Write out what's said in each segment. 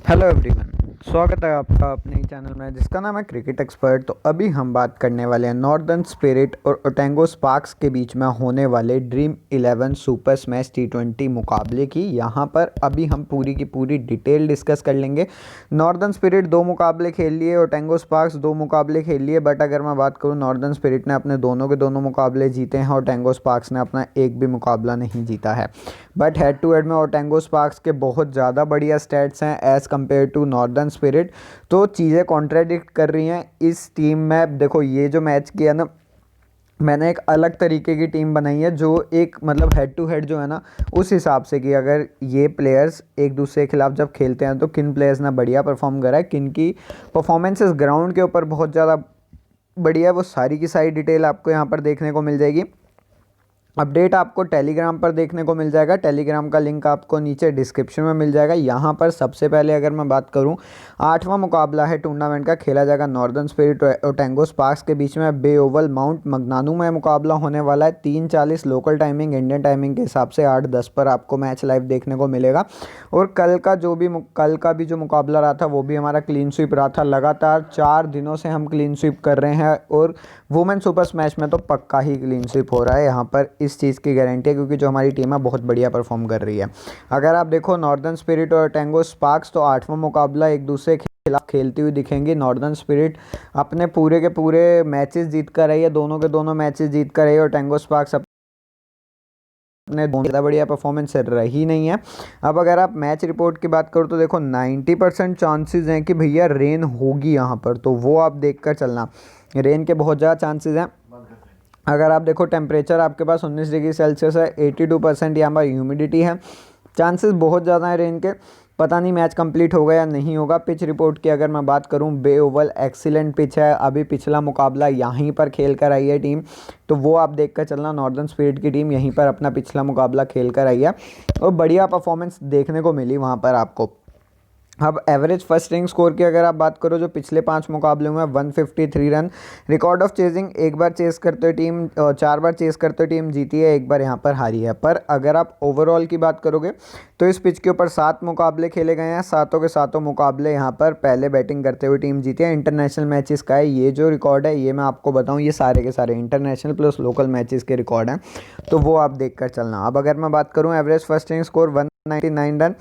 Hello everyone. स्वागत है आपका अपने चैनल में जिसका नाम है क्रिकेट एक्सपर्ट। तो अभी हम बात करने वाले हैं नॉर्दर्न स्पिरिट और ओटेंगो स्पार्क्स के बीच में होने वाले ड्रीम 11 सुपर स्मैश T20 मुकाबले की। यहाँ पर अभी हम पूरी की पूरी डिटेल डिस्कस कर लेंगे। नॉर्दर्न स्पिरिट 2 मुकाबले खेल लिए, ओटेंगो स्पार्क्स 2 मुकाबले खेल लिए। बट अगर मैं बात करूँ, नॉर्दर्न स्पिरिट ने अपने दोनों के दोनों मुकाबले जीते हैं, ओटेंगो स्पार्क्स ने अपना एक भी मुकाबला नहीं जीता है। बट हेड टू हेड में ओटेंगो स्पार्क्स के बहुत ज़्यादा बढ़िया स्टैट्स हैं as compare to northern spirit. तो चीज़ें कॉन्ट्राडिक्ट कर रही हैं इस टीम में। देखो, ये जो मैच किया ना, मैंने एक अलग तरीके की टीम बनाई है जो एक मतलब हेड टू हेड जो है ना, उस हिसाब से कि अगर ये प्लेयर्स एक दूसरे के खिलाफ जब खेलते हैं तो किन प्लेयर्स ने बढ़िया परफॉर्म करा है, किन की परफॉर्मेंसेस ग्राउंड के ऊपर बहुत ज़्यादा बढ़िया है, वो सारी की सारी डिटेल आपको यहाँ पर देखने को मिल जाएगी। अपडेट आपको टेलीग्राम पर देखने को मिल जाएगा। टेलीग्राम का लिंक आपको नीचे डिस्क्रिप्शन में मिल जाएगा। यहाँ पर सबसे पहले अगर मैं बात करूँ, 8वां मुकाबला है टूर्नामेंट का, खेला जाएगा नॉर्दर्न स्पिरिट और ओटेंगो स्पार्क्स के बीच में। बे ओवल माउंट मगनानू में मुकाबला होने वाला है। 3:40 लोकल टाइमिंग, इंडियन टाइमिंग के हिसाब से 8:10 पर आपको मैच लाइव देखने को मिलेगा। और कल का भी जो मुकाबला रहा था वो भी हमारा क्लीन स्वीप रहा था। लगातार 4 दिनों से हम क्लीन स्वीप कर रहे हैं और वुमेन सुपर स्मैश में तो पक्का ही क्लीन स्वीप हो रहा है। यहाँ पर इस चीज़ की गारंटी है क्योंकि जो हमारी टीम है बहुत बढ़िया परफॉर्म कर रही है। अगर आप देखो नॉर्दर्न स्पिरिट और ओटेंगो स्पार्क्स, तो 8वां मुकाबला एक दूसरे के खिलाफ खेलती हुई दिखेंगी। नॉर्दर्न स्पिरिट अपने पूरे के पूरे मैचेस जीत कर रही है, दोनों के दोनों मैचेस जीत कर रही है। ओटेंगो स्पार्क्स अपने दोनों ज़्यादा बढ़िया परफॉर्मेंस रही नहीं है। अब अगर आप मैच रिपोर्ट की बात करो तो देखो 90% चांसेस हैं कि भैया रेन होगी यहाँ पर, तो वो आप देख कर चलना। रेन के बहुत ज़्यादा चांसेस हैं। अगर आप देखो टेम्परेचर आपके पास 19 डिग्री सेल्सियस है, 82% यहाँ पर ह्यूमिडिटी है। चांसेस बहुत ज़्यादा है रेन के। पता नहीं मैच कंप्लीट होगा या नहीं होगा। पिच रिपोर्ट की अगर मैं बात करूं, बे ओवल एक्सीलेंट पिच है। अभी पिछला मुकाबला यहीं पर खेल कर आई है टीम, तो वो आप देख कर चलना। नॉर्दर्न स्पिरिट की टीम यहीं पर अपना पिछला मुकाबला खेल कर आई है और बढ़िया परफॉर्मेंस देखने को मिली वहाँ पर आपको। अब एवरेज फर्स्ट इनिंग स्कोर की अगर आप बात करो, जो पिछले 5 मुकाबले में 153 रन। रिकॉर्ड ऑफ चेजिंग, एक बार चेस करते हुए टीम 4 बार चेस करते हुए टीम जीती है, एक बार यहाँ पर हारी है। पर अगर आप ओवरऑल की बात करोगे तो इस पिच के ऊपर 7 मुकाबले खेले गए हैं, सातों के सातों मुकाबले यहाँ पर पहले बैटिंग करते हुए टीम जीती है। इंटरनेशनल मैचेस का है ये जो रिकॉर्ड है, ये मैं आपको बताऊँ, ये सारे के सारे इंटरनेशनल प्लस लोकल मैचेस के रिकॉर्ड हैं, तो वो आप देख कर चलना। अब अगर मैं बात करूँ average first inning score 199 run.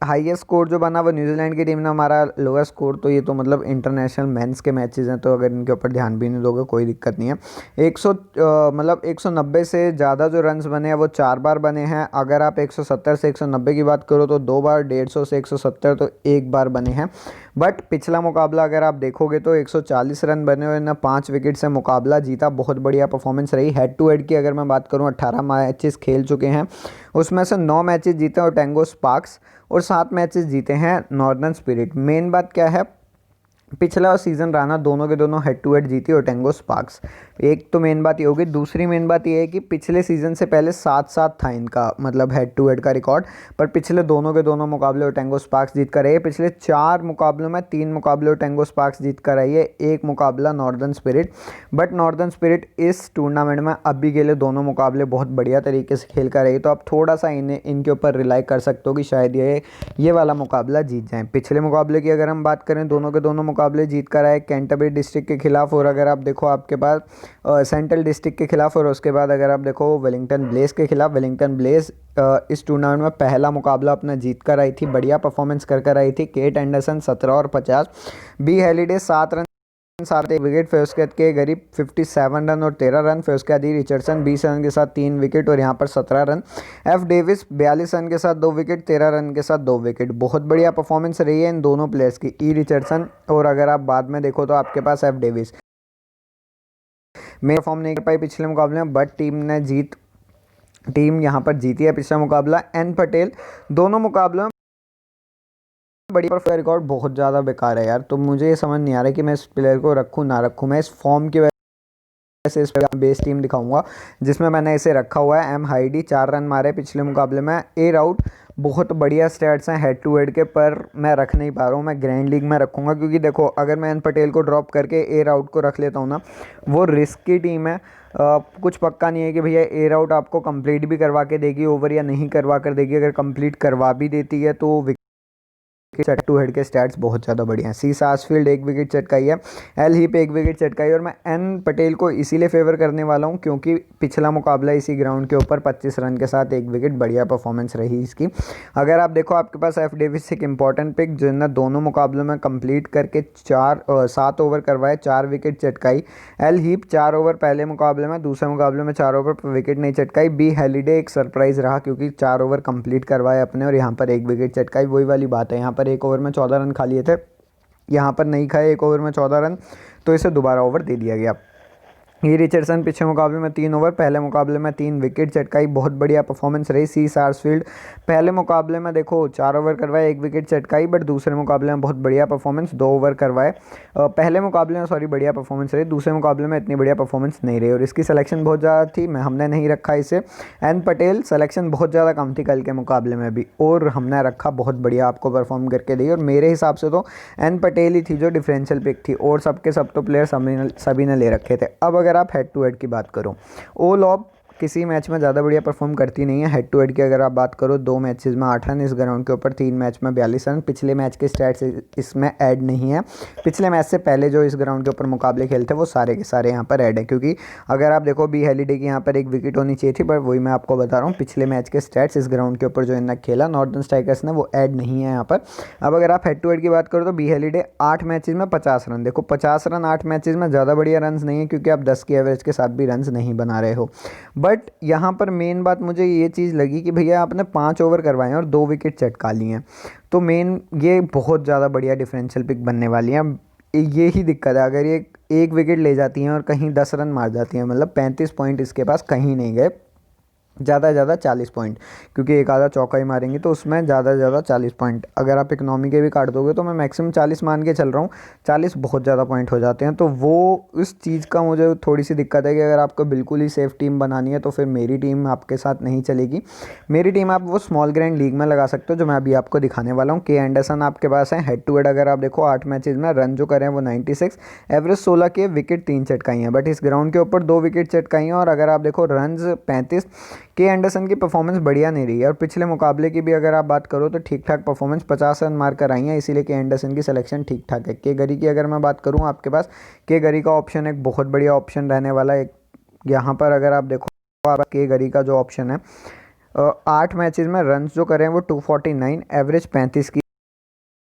Highest score जो बना वो न्यूजीलैंड की टीम ने, हमारा लोअर स्कोर। तो ये तो मतलब इंटरनेशनल मेंस के मैचेस हैं, तो अगर इनके ऊपर ध्यान भी नहीं दोगे कोई दिक्कत नहीं है। 190 से ज़्यादा जो रन्स बने हैं वो 4 बार बने हैं। अगर आप 170 से 190 की बात करो तो 2 बार, 150 से 170 तो 1 बार बने हैं। बट पिछला मुकाबला अगर आप देखोगे तो 140 रन बने हुए ना, 5 विकेट से मुकाबला जीता। बहुत बढ़िया परफॉर्मेंस रही। हेड टू हेड की अगर मैं बात करूँ, 18 मैचेस खेल चुके हैं, उसमें से 9 मैचेस जीते हैं ओटेंगो स्पार्क्स और 7 मैचेस जीते हैं नॉर्दर्न स्पिरिट। मेन बात क्या है, पिछला सीज़न रहा ना, दोनों के दोनों हेड टू हेड जीती ओटेंगो स्पार्क्स। एक तो मेन बात ये होगी। दूसरी मेन बात ये है कि पिछले सीज़न से पहले 7-7 था इनका मतलब हेड टू हेड का रिकॉर्ड, पर पिछले दोनों के दोनों मुकाबले ओटेंगो स्पार्क्स जीत कर रही है। पिछले 4 मुकाबलों में 3 मुकाबले ओटेंगो स्पार्क्स जीत कर रही है, 1 मुकाबला northern spirit. But northern spirit इस टूर्नामेंट में अभी के लिए दोनों मुकाबले बहुत बढ़िया तरीके से खेल कर रही है, तो आप थोड़ा सा इनके ऊपर रिलाई कर सकते हो कि शायद ये वाला मुकाबला जीत जाएँ। पिछले मुकाबले की अगर हम बात करें, दोनों के दोनों मुकाबले जीत कर आए कैंटरबरी डिस्ट्रिक्ट के खिलाफ, और अगर आप देखो आपके पास सेंट्रल डिस्ट्रिक्ट के खिलाफ, और उसके बाद अगर आप देखो वेलिंगटन ब्लेज के खिलाफ। वेलिंगटन ब्लेज इस टूर्नामेंट में पहला मुकाबला अपना जीत कर आई थी, बढ़िया परफॉर्मेंस कर आई थी। केट एंडरसन 17 और 50, बी हेलिडे 7 रन 7 एक विकेट, फिर उसके बाद के गरीब 57 रन और 13 रन, फिर उसके बाद रिचर्डसन 20 रन के साथ 3 विकेट और यहाँ पर 17 रन। एफ डेविस 42 रन के साथ 2 विकेट, 13 रन के साथ 2 विकेट। बहुत बढ़िया परफॉर्मेंस रही है इन दोनों प्लेयर्स की, ई रिचर्डसन और अगर आप बाद में देखो तो आपके पास एफ डेविस। मैं परफॉर्म नहीं कर पाई पिछले मुकाबले में, बट टीम यहाँ पर जीती है पिछला मुकाबला। एन पटेल दोनों मुकाबलों में बड़ी, पर रिकॉर्ड बहुत ज़्यादा बेकार है यार। तो मुझे ये समझ नहीं आ रहा है कि मैं इस प्लेयर को रखूँ ना रखूँ। मैं इस फॉर्म की वजह से इस पर बेस टीम दिखाऊंगा जिसमें मैंने इसे रखा हुआ है। एम हाइडी 4 रन मारे पिछले मुकाबले में, ए राउट। बहुत बढ़िया स्टैट्स हैं हेड टू हेड के, पर मैं रख नहीं पा रहा हूँ। मैं ग्रैंड लीग में रखूँगा क्योंकि देखो अगर मैं एन पटेल को ड्रॉप करके ए राउट को रख लेता हूँ ना, वो रिस्क की टीम है। कुछ पक्का नहीं है कि भैया ए राउट आपको कंप्लीट भी करवा के देगी ओवर या नहीं करवा कर देगी। अगर कंप्लीट करवा भी देती है तो सेट टू हेड के स्टैट्स बहुत ज़्यादा बढ़िया हैं। सी सार्सफील्ड 1 विकेट चटकाई है, एल हीप 1 विकेट चटकाई, और मैं एन पटेल को इसीलिए फेवर करने वाला हूँ क्योंकि पिछला मुकाबला इसी ग्राउंड के ऊपर 25 रन के साथ 1 विकेट, बढ़िया परफॉर्मेंस रही इसकी। अगर आप देखो आपके पास एफ डेविस एक इंपॉर्टेंट पिक जिसने दोनों मुकाबलों में कंप्लीट करके 7 ओवर करवाए, 4 विकेट चटकाई। एल हीप 4 ओवर पहले मुकाबले में, दूसरे मुकाबले में 4 ओवर पर विकेट नहीं चटकाई। बी हेलिडे एक सरप्राइज रहा क्योंकि 4 ओवर कंप्लीट करवाए अपने और यहाँ पर 1 विकेट चटकाई। वही वाली बात है, यहाँ पर 1 ओवर में 14 रन खा लिए थे, यहाँ पर नहीं खाए 1 ओवर में 14 रन, तो इसे दोबारा ओवर दे दिया गया। ये रिचर्डसन पिछले मुकाबले में 3 ओवर, पहले मुकाबले में 3 विकेट चटकाई, बहुत बढ़िया परफॉर्मेंस रही। सी सार्सफील्ड पहले मुकाबले में देखो 4 ओवर करवाए, 1 विकेट चटकाई, बट दूसरे मुकाबले में बहुत बढ़िया परफॉर्मेंस, 2 ओवर करवाए। पहले मुकाबले में बढ़िया परफॉर्मेंस रही, दूसरे मुकाबले में इतनी बढ़िया परफॉर्मेंस नहीं रही और इसकी सिलेक्शन बहुत ज़्यादा थी, हमने नहीं रखा इसे। एन पटेल सिलेक्शन बहुत ज़्यादा कम थी कल के मुकाबले में भी, और हमने रखा, बहुत बढ़िया आपको परफॉर्म करके दी, और मेरे हिसाब से तो एन पटेल ही थी जो डिफरेंशियल पिक थी, और सबके सब तो प्लेयर सभी ने ले रखे थे। अब अगर आप हेड टू हेड की बात करो, ओ लॉब किसी मैच में ज़्यादा बढ़िया परफॉर्म करती नहीं है। हेड टू हेड की अगर आप बात करो, 2 मैचेस में 8 रन इस ग्राउंड के ऊपर, 3 मैच में 42 रन। पिछले मैच के स्टैट्स इसमें ऐड नहीं है, पिछले मैच से पहले जो इस ग्राउंड के ऊपर मुकाबले खेलते वो सारे के सारे यहाँ पर ऐड है, क्योंकि अगर आप देखो बी हेलिडे की यहाँ पर 1 विकेट होनी चाहिए थी, बट वही मैं आपको बता रहा हूँ पिछले मैच के स्टैट्स इस ग्राउंड के ऊपर जो इन्होंने खेला नॉर्दर्न स्ट्राइकर्स ने, वो ऐड नहीं है यहाँ पर। अब अगर आप हेड टू हेड की बात करो तो बी हेलिडे 8 मैचेज में 50 रन, देखो 50 रन 8 मैचेज में ज़्यादा बढ़िया रन नहीं है, क्योंकि आप 10 की एवरेज के साथ भी रन नहीं बना रहे हो। बट यहाँ पर मेन बात मुझे ये चीज़ लगी कि भैया आपने 5 ओवर करवाए हैं और 2 विकेट चटका लिए हैं, तो मेन ये बहुत ज़्यादा बढ़िया डिफरेंशियल पिक बनने वाली है। ये ही दिक्कत है, अगर ये 1 विकेट ले जाती हैं और कहीं 10 रन मार जाती हैं, मतलब 35 पॉइंट इसके पास कहीं नहीं गए, ज़्यादा से ज़्यादा 40 पॉइंट, क्योंकि एक आधा चौका ही मारेंगे तो उसमें ज़्यादा से ज़्यादा 40 पॉइंट। अगर आप इकनॉमी के भी काट दोगे तो मैं मैक्सिमम 40 मान के चल रहा हूँ, 40 बहुत ज़्यादा पॉइंट हो जाते हैं। तो वो इस चीज़ का मुझे थोड़ी सी दिक्कत है कि अगर आपको बिल्कुल ही सेफ टीम बनानी है तो फिर मेरी टीम आपके साथ नहीं चलेगी। मेरी टीम आप वो स्मॉल ग्रैंड लीग में लगा सकते हो, जो मैं अभी आपको दिखाने वाला हूँ। के एंडरसन आपके पास है। हेड टू हेड अगर आप देखो 8 मैचेज में रन जो करें वो 96, एवरेज 16 के, विकेट 3 चटकाई हैं, बट इस ग्राउंड के ऊपर 2 विकेट चटकाई हैं। और अगर आप देखो रन 35, के एंडरसन की परफॉर्मेंस बढ़िया नहीं रही है, और पिछले मुकाबले की भी अगर आप बात करो तो ठीक ठाक परफॉर्मेंस, 50 रन मार कर आई है, इसीलिए के एंडरसन की सिलेक्शन ठीक ठाक है। के गरी की अगर मैं बात करूँ, आपके पास के गरी का ऑप्शन एक बहुत बढ़िया ऑप्शन रहने वाला है। यहाँ पर अगर आप देखो के गरी का जो ऑप्शन है, 8 मैचेस में रन जो करें वो 249, एवरेज 35 की,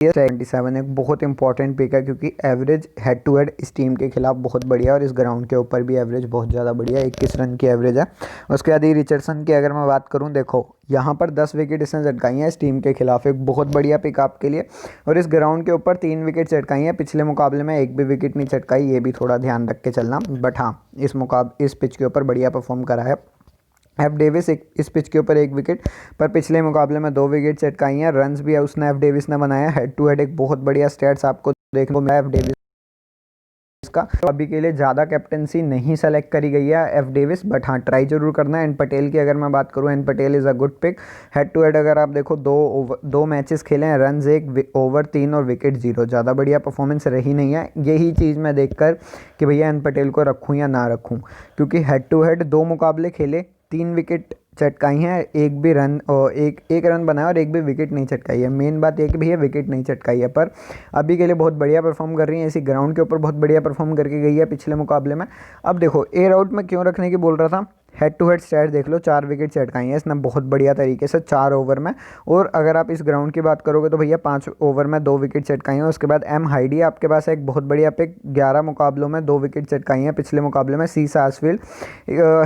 77 एक बहुत इंपॉर्टेंट पिक है, क्योंकि एवरेज हेड टू हेड इस टीम के खिलाफ बहुत बढ़िया है, और इस ग्राउंड के ऊपर भी एवरेज बहुत ज़्यादा बढ़िया है, 21 रन की एवरेज है। उसके बाद ही रिचर्डसन की अगर मैं बात करूं, देखो यहाँ पर 10 विकेट इसने चटकाई हैं इस टीम के खिलाफ, एक बहुत बढ़िया पिक आपके लिए। और इस ग्राउंड के ऊपर 3 विकेट चटकाई हैं, पिछले मुकाबले में 1 भी विकेट नहीं चटकाई, ये भी थोड़ा ध्यान रख के चलना। बट हाँ, इस पिच के ऊपर बढ़िया परफॉर्म करा है। एफ डेविस इस पिच के ऊपर 1 विकेट, पर पिछले मुकाबले में 2 विकेट चटकाई हैं, रन्स भी उसने एफ डेविस ने बनाया। हेड टू हेड एक बहुत बढ़िया स्टैट्स आपको देखने को मिला एफ डेविस का। तो अभी के लिए ज़्यादा कैप्टनसी नहीं सेलेक्ट करी गई है एफ डेविस, बट हाँ ट्राई जरूर करना है। एन पटेल की अगर मैं बात करूँ, N Patel is a good pick. Head to head अगर आप देखो, 2 मैचेस खेले हैं, रन 1 ओवर 3 और विकेट 0, ज़्यादा बढ़िया परफॉर्मेंस रही नहीं है। यही चीज़ मैं देखकर कि भैया एन पटेल को रखूँ या ना रखूँ, क्योंकि हेड टू हेड 2 मुकाबले खेले, 3 विकेट चटकाई हैं, एक भी रन और एक रन बनाया और एक भी विकेट नहीं चटकाई है। मेन बात यह कि भैया विकेट नहीं चटकाई है, पर अभी के लिए बहुत बढ़िया परफॉर्म कर रही है, इसी ग्राउंड के ऊपर बहुत बढ़िया परफॉर्म करके गई है पिछले मुकाबले में। अब देखो एयर आउट में क्यों रखने की बोल रहा था, हेड टू हेड स्टैट देख लो, 4 विकेट चटकाई हैं इसने बहुत बढ़िया तरीके से 4 ओवर में। और अगर आप इस ग्राउंड की बात करोगे तो भैया 5 ओवर में 2 विकेट चटकाई हैं। उसके बाद एम हाइडी आपके पास एक बहुत बढ़िया पिक, 11 मुकाबलों में 2 विकेट चटकाई हैं, पिछले मुकाबले में सी सार्सफील्ड।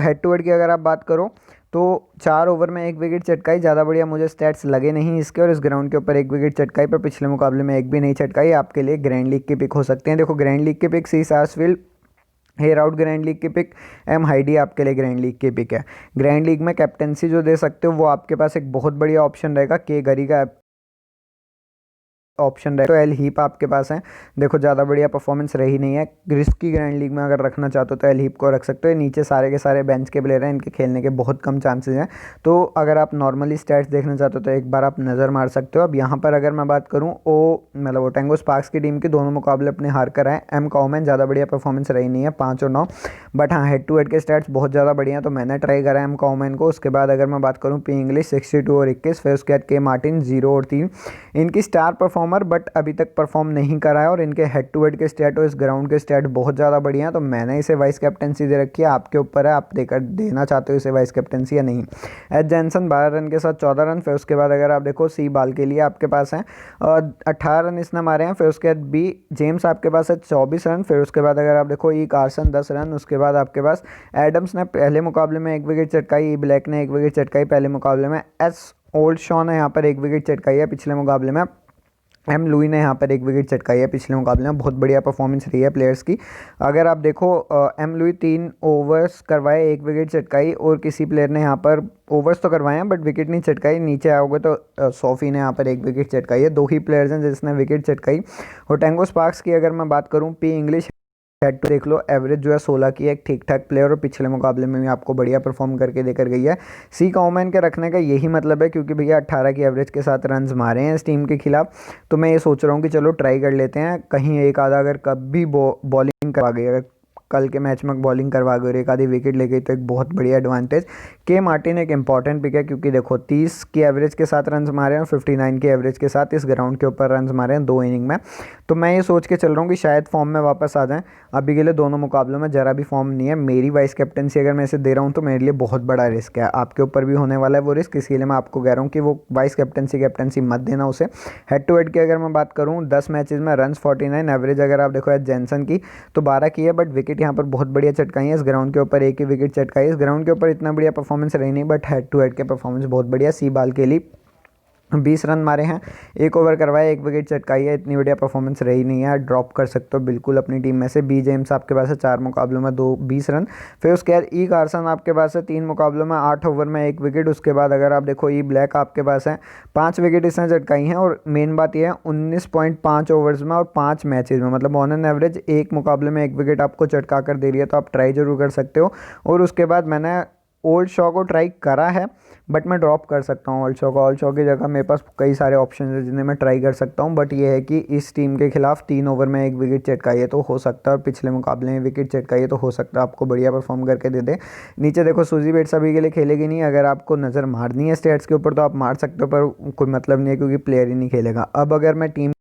हेड टू हेड की अगर आप बात करो तो 4 ओवर में 1 विकेट चटकाई, ज़्यादा बढ़िया मुझे स्टैट्स लगे नहीं इसके। और इस ग्राउंड के ऊपर 1 विकेट चटकाई, पर पिछले मुकाबले में 1 भी नहीं चटकाई। आपके लिए ग्रैंड लीग की पिक हो सकते हैं। देखो ग्रैंड लीग की पिक सी सार्सफील्ड, हेयर आउट ग्रैंड लीग की पिक एम हाइडी आपके लिए ग्रैंड लीग की पिक है। ग्रैंड लीग में कैप्टनसी जो दे सकते हो वो आपके पास एक बहुत बढ़िया ऑप्शन रहेगा, के गरी का ऑप्शन रहेगा। तो एल हीप आपके पास है, देखो ज़्यादा बढ़िया परफॉर्मेंस रही नहीं है। रिस्की ग्रैंड लीग में अगर रखना चाहते हो तो एल हीप को रख सकते हो। नीचे सारे के सारे बेंच के प्लेयर हैं, इनके खेलने के बहुत कम चांसेस हैं। तो अगर आप नॉर्मली स्टैट्स देखना चाहते हो तो एक बार आप नज़र मार सकते हो। अब यहाँ पर अगर मैं बात करूँ मतलब ओटेंगो स्पार्क्स की टीम के दोनों मुकाबले अपने हार कर आए। एम काउमैन ज़्यादा बढ़िया परफॉर्मेंस रही नहीं है, 5 और 9, बट हाँ हेड टू हेड के स्टैट्स बहुत ज़्यादा बढ़िया हैं, तो मैंने ट्राई करा एम काउमैन को। उसके बाद अगर मैं बात करूँ पी इंग्लिश 62 और 21, फिर उसके बाद के मार्टिन 0 और 3, इनकी स्टार परफॉर्मर बट अभी तक परफॉर्म नहीं करा है और इनके हेड टू हेड के स्टैट और इस ग्राउंड के स्टैट बहुत ज़्यादा बढ़िया हैं। तो मैंने इसे वाइस कैप्टनसी दे रखी है, आपके ऊपर है आप देकर देना चाहते हो इसे वाइस कैप्टनसी या नहीं। एच जैनसन 12 रन के साथ 14 रन। फिर उसके बाद अगर आप देखो सी बाल के लिए आपके पास हैं 18 रन इसने मारे हैं। फिर उसके बाद बी जेम्स आपके पास है 24 रन। फिर उसके बाद अगर आप देखो ई कार्सन 10 रन। उसके बाद आपके पास एडम्स ने पहले मुकाबले में 1 विकेट चटकाई, ई ब्लैक ने 1 विकेट चटकाई पहले मुकाबले में। एस ओल्ड शॉ ने यहाँ पर 1 विकेट चटकाई है पिछले मुकाबले में। एम लुई ने यहाँ पर 1 विकेट चटकाई है पिछले मुकाबले में। बहुत बढ़िया परफॉर्मेंस रही है प्लेयर्स की। अगर आप देखो एम लुई 3 ओवर्स करवाए, 1 विकेट चटकाई और किसी प्लेयर ने यहाँ पर ओवर्स तो करवाए हैं बट विकेट नहीं चटकाई। नीचे आओगे तो सोफी ने यहाँ पर 1 विकेट चटकाई है। 2 ही प्लेयर्स हैं जिसने विकेट चटकाई। ओटेंगो स्पार्क्स की अगर मैं बात करूँ, पी इंग्लिश हेड टू देख लो, एवरेज जो है 16 की है, एक ठीक ठाक प्लेयर और पिछले मुकाबले में भी आपको बढ़िया परफॉर्म करके देकर गई है। सी कॉमन के रखने का यही मतलब है क्योंकि भैया 18 की एवरेज के साथ रन्स मारे हैं इस टीम के खिलाफ। तो मैं ये सोच रहा हूँ कि चलो ट्राई कर लेते हैं, कहीं एक आधा अगर कभी बॉलिंग करवा गई, अगर कल के मैच में बॉलिंग करवा गई और एक आधी विकेट ले गई तो एक बहुत बढ़िया एडवांटेज। के मार्टिन एक इंपॉर्टेंट पिक है क्योंकि देखो 30 की एवरेज के साथ रन्स मारे हैं और 59 की एवरेज के साथ इस ग्राउंड के ऊपर रन्स मारे हैं 2 इनिंग में। तो मैं ये सोच के चल रहा हूँ कि शायद फॉर्म में वापस आ जाएं। अभी के लिए दोनों मुकाबलों में जरा भी फॉर्म नहीं है। मेरी वाइस कैप्टनसी अगर मैं इसे दे रहा हूँ तो मेरे लिए बहुत बड़ा रिस्क है, आपके ऊपर भी होने वाला है वो रिस्क। इसके लिए मैं आपको कह रहा हूँ कि वो वाइस कैप्टनसी मत देना उसे। हेड टू हेड की अगर मैं बात करूँ 10 मैचेस में रन्स 49, एवरेज अगर आप देखो एच जैनसन की तो 12 की है बट विकेट यहाँ पर बहुत बढ़िया चटकाई है। इस ग्राउंड के ऊपर 1 ही विकेट चटकाई है। इस ग्राउंड के ऊपर इतना बढ़िया परफॉर्मेंस रही नहीं बट हेड टू हेड के परफॉर्मेंस बहुत बढ़िया। सी बाल के लिए 20 रन मारे हैं, 1 ओवर करवाए, 1 विकेट चटकाई है। इतनी बढ़िया परफॉर्मेंस रही नहीं है, ड्रॉप कर सकते हो बिल्कुल अपनी टीम में से। बी जेम्स आपके पास है 4 मुकाबलों में 20 रन। फिर उसके बाद ई कार्सन आपके पास है 3 मुकाबलों में 8 ओवर में 1 विकेट। उसके बाद अगर आप देखो ई ब्लैक आपके पास है 5 विकेट इसने चटकाई हैं और मेन बात यह है 19.5 ओवर्स में और 5 मैचेज में, मतलब ऑन एन एवरेज एक मुकाबले में 1 विकेट आपको चटका कर दे रही है। तो आप ट्राई जरूर कर सकते हो। और उसके बाद मैंने ओल्ड शॉ को ट्राई करा है बट मैं ड्रॉप कर सकता हूँ ओल्ड शॉ को। ओल्ड शॉ की जगह मेरे पास कई सारे ऑप्शन हैं जिन्हें मैं ट्राई कर सकता हूँ बट ये है कि इस टीम के खिलाफ 3 ओवर में 1 विकेट चटकाई है तो हो सकता है, और पिछले मुकाबले में विकेट चटकाई है तो हो सकता है आपको बढ़िया परफॉर्म करके दे दे। नीचे देखो सूजी बेट्स अभी के लिए खेलेगी नहीं। अगर आपको नज़र मारनी है स्टेट्स के ऊपर तो आप मार सकते हो पर कोई मतलब नहीं है क्योंकि प्लेयर ही नहीं खेलेगा। अब अगर मैं टीम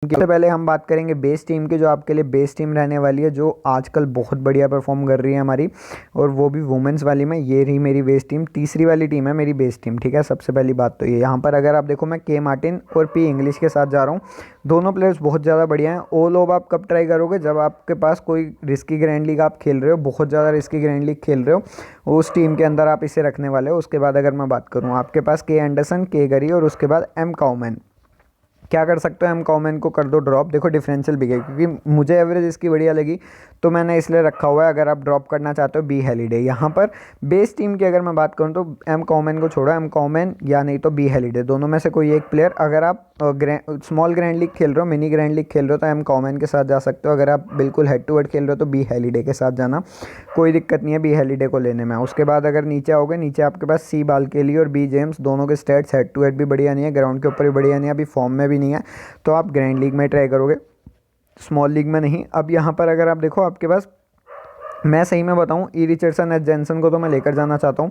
सबसे पहले हम बात करेंगे बेस टीम की, जो आपके लिए बेस टीम रहने वाली है, जो आजकल बहुत बढ़िया परफॉर्म कर रही है हमारी, और वो भी वुमेंस वाली में। ये रही मेरी बेस टीम, तीसरी वाली टीम है मेरी बेस टीम, ठीक है। सबसे पहली बात तो ये, यहाँ पर अगर आप देखो मैं के मार्टिन और पी इंग्लिश के साथ जा रहा हूँ। दोनों प्लेयर्स बहुत ज़्यादा बढ़िया हैं। ओ लोब आप कब ट्राई करोगे, जब आपके पास कोई रिस्की ग्रैंड लीग आप खेल रहे हो, बहुत ज़्यादा रिस्की ग्रैंड लीग खेल रहे हो, उस टीम के अंदर आप इसे रखने वाले हो। उसके बाद अगर मैं बात करूँ, आपके पास के एंडरसन, के गरी और उसके बाद एम काउमैन। क्या कर सकते हो, एम कॉमन को कर दो ड्रॉप। देखो डिफरेंशियल भी है क्योंकि मुझे एवरेज इसकी बढ़िया लगी तो मैंने इसलिए रखा हुआ है। अगर आप ड्रॉप करना चाहते हो बी हेलिडे। यहाँ पर बेस टीम की अगर मैं बात करूँ तो एम कॉमन को छोड़ो, एम कॉमन या नहीं तो बी हेलिडे, दोनों में से कोई एक प्लेयर। अगर आप स्मॉल ग्रैंड लीग खेल रहे हो, मिनी ग्रैंड लीग खेल रहे हो तो एम कॉमन के साथ जा सकते हो। अगर आप बिल्कुल हेड टू हेड खेल रहे हो तो बी हेलिडे के साथ जाना, कोई दिक्कत नहीं है बी हेलिडे को लेने में। उसके बाद अगर नीचे आओगे, नीचे आपके पास सी बाल के लिए और बी जेम्स, दोनों के स्टेट्स हेड टू हेड भी बढ़िया नहीं है, ग्राउंड के ऊपर भी बढ़िया नहीं है, अभी फॉर्म में भी नहीं है, तो आप ग्रैंड लीग में ट्राई करोगे, स्मॉल लीग में नहीं। अब यहाँ पर अगर आप देखो आपके पास, मैं सही में बताऊं, ई रिचर्डसन, एच जैनसन को तो मैं लेकर जाना चाहता हूं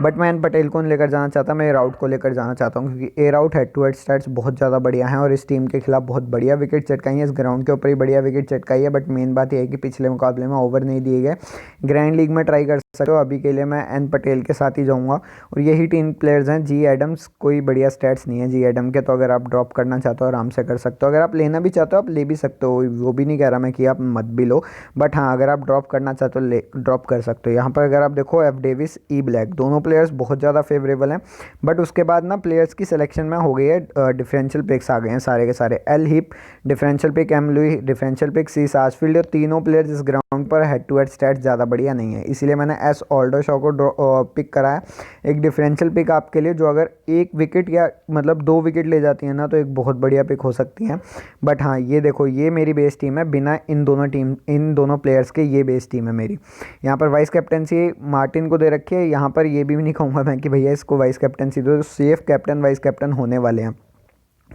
बट मैं एन पटेल को नहीं लेकर जाना चाहता, मैं ए राउट को लेकर जाना चाहता हूं क्योंकि ए राउट हेड टू हेड स्टैट्स बहुत ज़्यादा बढ़िया हैं और इस टीम के खिलाफ बहुत बढ़िया विकेट चटकाई है। इस ग्राउंड के ऊपर ही बढ़िया विकेट चटकाई है बट मेन बात यह है कि पिछले मुकाबले में ओवर नहीं दिए गए। ग्रैंड लीग में ट्राई कर सकते हो। अभी के लिए मैं एन पटेल के साथ ही जाऊँगा और यही 3 प्लेयर्स हैं। जी एडम्स कोई बढ़िया स्टैट्स नहीं है जी एडम के, तो अगर आप ड्रॉप करना चाहते हो आराम से कर सकते हो। अगर आप लेना भी चाहते हो आप ले भी सकते हो, वो भी नहीं कह रहा मैं कि आप मत भी लो, बट हाँ अगर आप ड्रॉप करना चाहते हो ड्रॉप कर सकते हो। यहाँ पर अगर आप देखो एफ डेविस, ई ब्लैक, दोनों प्लेयर्स बहुत ज़्यादा फेवरेबल हैं बट उसके बाद ना प्लेयर्स की सिलेक्शन में हो गई है, डिफरेंशियल पिक्स आ गए हैं सारे के सारे। L Heap differential pick, M Louis differential pick, C Sarchfield, और तीनों प्लेयर्स इस ग्राउंड पर हेड टू हेड स्टैट्स ज़्यादा बढ़िया नहीं है, इसीलिए मैंने एस ऑल्डो शॉ को पिक करा है। एक डिफरेंशियल पिक आपके लिए जो अगर 1 विकेट या मतलब 2 विकेट ले जाती है ना तो एक बहुत बढ़िया पिक हो सकती है। बट हाँ ये देखो, ये मेरी बेस टीम है, बिना इन दोनों प्लेयर्स के ये बेस टीम है मेरी। यहाँ पर वाइस कैप्टनसी मार्टिन को दे रखी है। यहाँ पर ये भी नहीं कहूँगा मैं कि भैया इसको वाइस कैप्टनसी दो, सेफ कैप्टन वाइस कैप्टन होने वाले हैं।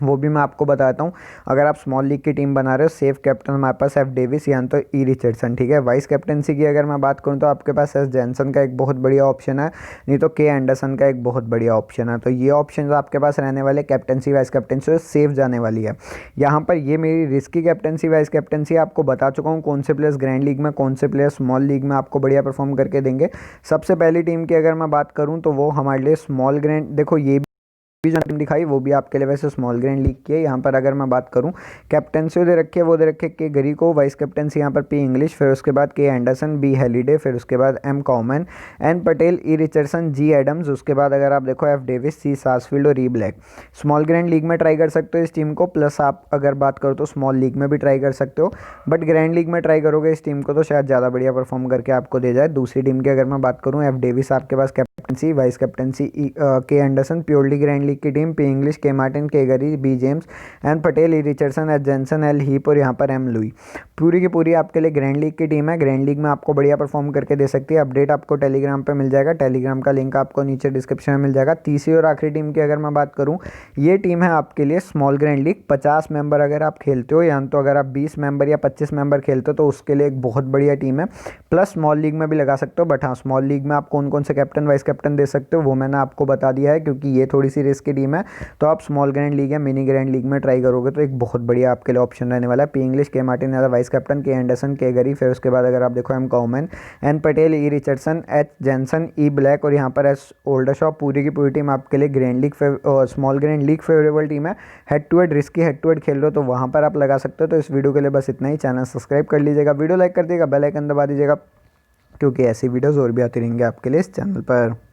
वो भी मैं आपको बताता हूँ। अगर आप स्मॉल लीग की टीम बना रहे हो, सेफ कैप्टन हमारे पास एफ डेविस या तो ई रिचर्डसन, ठीक है। वाइस कैप्टनसी की अगर मैं बात करूँ तो आपके पास एस जैनसन का एक बहुत बढ़िया ऑप्शन है, नहीं तो के एंडरसन का एक बहुत बढ़िया ऑप्शन है। तो ये ऑप्शन आपके पास रहने वाले कैप्टनसी वाइस कैप्टनसी सेफ जाने वाली है। यहाँ पर ये मेरी रिस्की कैप्टनसी वाइस कैप्टनसी आपको बता चुका हूँ कौन से प्लेयर्स ग्रैंड लीग में, कौन से प्लेयर्स स्मॉल लीग में आपको बढ़िया परफॉर्म करके देंगे। सबसे पहली टीम की अगर मैं बात करूँ तो वो हमारे लिए स्मॉल ग्रैंड, देखो ये भी जो टीम दिखाई वो भी आपके लिए वैसे स्मॉल ग्रैंड लीग की है। यहाँ पर अगर मैं बात करूँ कैप्टनसी दे रखे, वो दे रखे के गरी को, वाइस कैप्टनसी यहाँ पर पी इंग्लिश, फिर उसके बाद के एंडरसन, बी हेलिडे, फिर उसके बाद M common, N Patel, E Richardson, जी एडम्स, उसके बाद अगर आप देखो एफ डेविस, सी सासफील्ड और ई ब्लैक। स्मॉल ग्रैंड लीग में ट्राई कर सकते हो इस टीम को, प्लस आप अगर बात करो तो स्मॉल लीग में भी ट्राई कर सकते हो, बट ग्रैंड लीग में ट्राई करोगे इस टीम को तो शायद ज़्यादा बढ़िया परफॉर्म करके आपको दे जाए। दूसरी टीम की अगर मैं बात करूँ, एफ डेविस आपके पास captaincy, vice captaincy K Anderson, purely grand league की team, P English, K Martin, K Gary, B James, N Patel, E Richardson, H Jensen, L Heap और यहाँ पर एम लुई। पूरी की पूरी आपके लिए ग्रैंड लीग की टीम है। ग्रैंड लीग में आपको बढ़िया परफॉर्म करके दे सकती है। अपडेट आपको टेलीग्राम पे मिल जाएगा, टेलीग्राम का लिंक आपको नीचे डिस्क्रिप्शन में मिल जाएगा। तीसरी और आखिरी टीम की अगर मैं बात करूँ, ये टीम है आपके लिए स्मॉल ग्रैंड लीग। 50 मेंबर अगर आप खेलते हो, या तो अगर आप 20 मेंबर या 25 मेंबर खेलते हो तो उसके लिए एक बहुत बढ़िया टीम है। प्लस स्मॉल लीग में भी लगा सकते हो, बट हाँ स्मॉल लीग में आप कौन कौन से कैप्टन वाइस कैप्टन दे सकते हो वो मैंने आपको बता दिया है, क्योंकि ये थोड़ी सी रिस्क की टीम है। तो आप स्मॉल ग्रैंड लीग या मिनी ग्रैंड लीग में ट्राई करोगे तो एक बहुत बढ़िया आपके लिए ऑप्शन रहने वाला है। P English, K Martin as vice captain, के एंडरसन, के गरी, फिर उसके बाद अगर आप देखो M common, N Patel, E Richardson, H Jensen, ई ब्लैक और यहाँ पर एस ओल्डर शॉ। पूरी की पूरी टीम आपके लिए grand league small grand league favourable team है। Head to head risky head to head खेल रहे हो तो वहाँ पर आप लगा सकते हो। तो इस वीडियो के लिए बस इतना ही। चैनल सब्सक्राइब कर लीजिएगा, वीडियो लाइक कर दीजिएगा, बेल आइकन दबा दीजिएगा, क्योंकि ऐसी वीडियोज़ और भी आती रहेंगी आपके लिए इस चैनल पर।